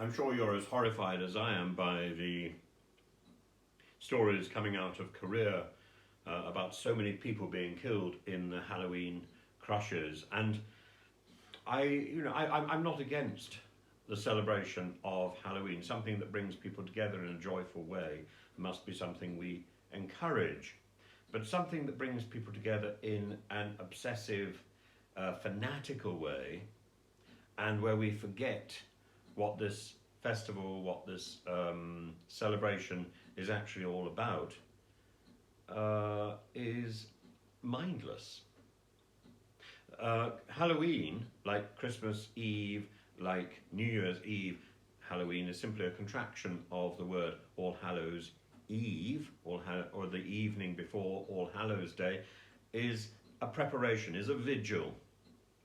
I'm sure you're as horrified as I am by the stories coming out of Korea about so many people being killed in the Halloween crushes. And I'm not against the celebration of Halloween. Something that brings people together in a joyful way must be something we encourage. But something that brings people together in an obsessive, fanatical way, and where we forget what this festival, what this celebration is actually all about, is mindless. Halloween, like Christmas Eve, like New Year's Eve, Halloween is simply a contraction of the word All Hallows Eve, or the evening before All Hallows Day, is a preparation, is a vigil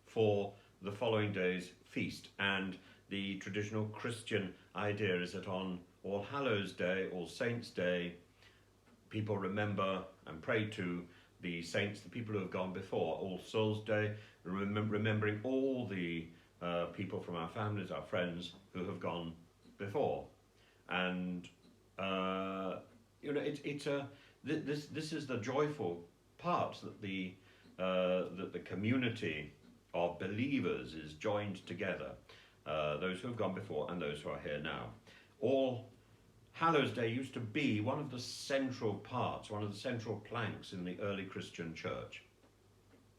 for the following day's feast. And the traditional Christian idea is that on All Hallows Day, All Saints' Day, people remember and pray to the saints, the people who have gone before. All Souls' Day, remembering all the people from our families, our friends who have gone before. And this is the joyful part, that the community of believers is joined together, those who have gone before and those who are here now. All Hallows Day used to be one of the central parts, one of the central planks in the early Christian church.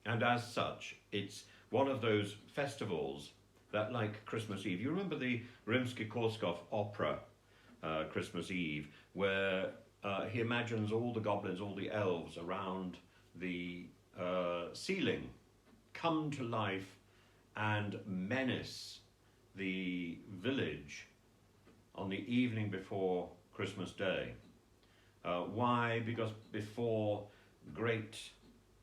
And as such, it's one of those festivals that, like Christmas Eve, you remember the Rimsky-Korsakov opera, Christmas Eve, where he imagines all the goblins, all the elves around the ceiling come to life and menace the village on the evening before Christmas Day. Why? Because before great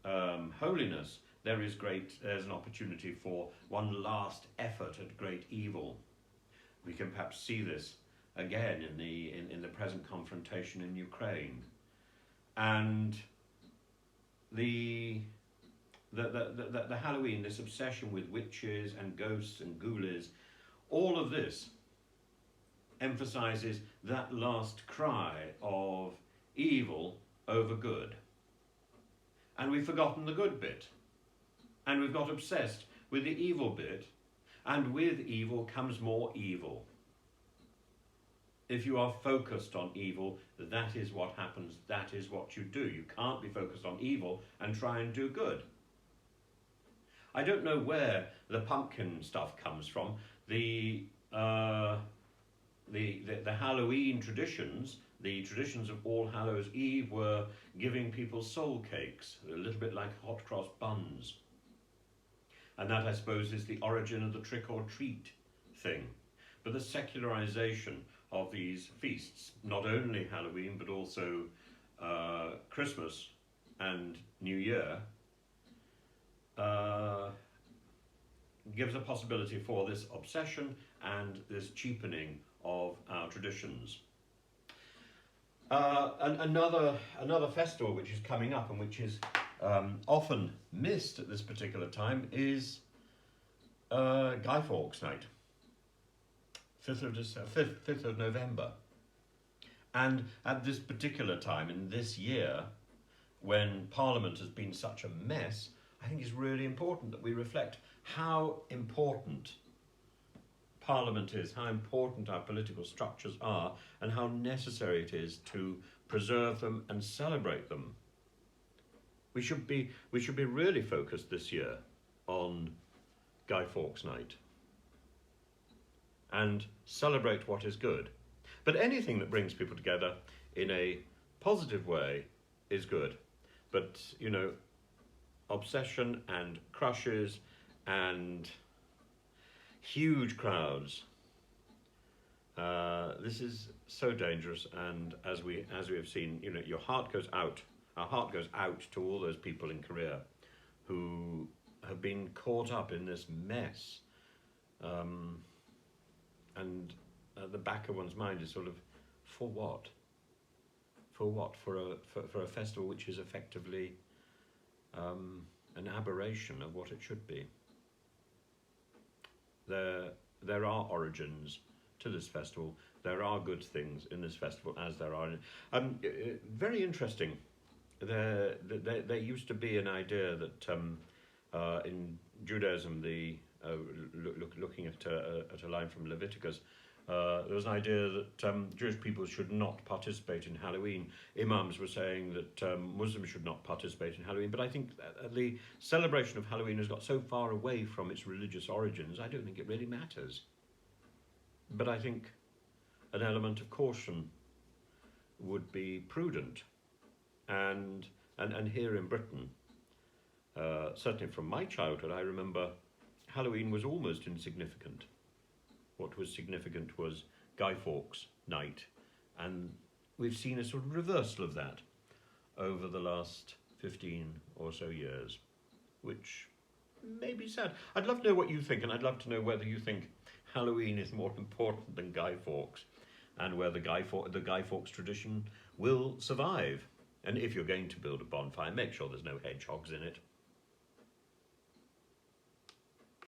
holiness, there's an opportunity for one last effort at great evil. We can perhaps see this again in the present confrontation in Ukraine. And the Halloween, this obsession with witches and ghosts and ghoulies, all of this emphasizes that last cry of evil over good. And we've forgotten the good bit. And we've got obsessed with the evil bit. And with evil comes more evil. If you are focused on evil, that is what happens. That is what you do. You can't be focused on evil and try and do good. I don't know where the pumpkin stuff comes from. The Halloween traditions, the traditions of All Hallows Eve, were giving people soul cakes, a little bit like hot cross buns. And that, I suppose, is the origin of the trick or treat thing. But the secularization of these feasts, not only Halloween, but also Christmas and New Year, gives a possibility for this obsession and this cheapening of our traditions. And another festival which is coming up and which is often missed at this particular time is Guy Fawkes Night, 5th of November. And at this particular time in this year, when Parliament has been such a mess, I think it's really important that we reflect how important Parliament is, how important our political structures are, and how necessary it is to preserve them and celebrate them. We should be really focused this year on Guy Fawkes Night and celebrate what is good. But anything that brings people together in a positive way is good. But, obsession and crushes and huge crowds, this is so dangerous. And as we have seen, your heart goes out. Our heart goes out to all those people in Korea who have been caught up in this mess. And at the back of one's mind is sort of, for what? For what? For a festival which is effectively an aberration of what it should be. There are origins to this festival. There are good things in this festival, as there are. Very interesting. There used to be an idea that in Judaism, looking at a line from Leviticus, there was an idea that Jewish people should not participate in Halloween. Imams were saying that Muslims should not participate in Halloween, but I think the celebration of Halloween has got so far away from its religious origins, I don't think it really matters. But I think an element of caution would be prudent. And here in Britain, certainly from my childhood, I remember Halloween was almost insignificant. What was significant was Guy Fawkes night, and we've seen a sort of reversal of that over the last 15 or so years, which may be sad. I'd love to know what you think, and I'd love to know whether you think Halloween is more important than Guy Fawkes, and whether the Guy Fawkes tradition will survive. And if you're going to build a bonfire, make sure there's no hedgehogs in it.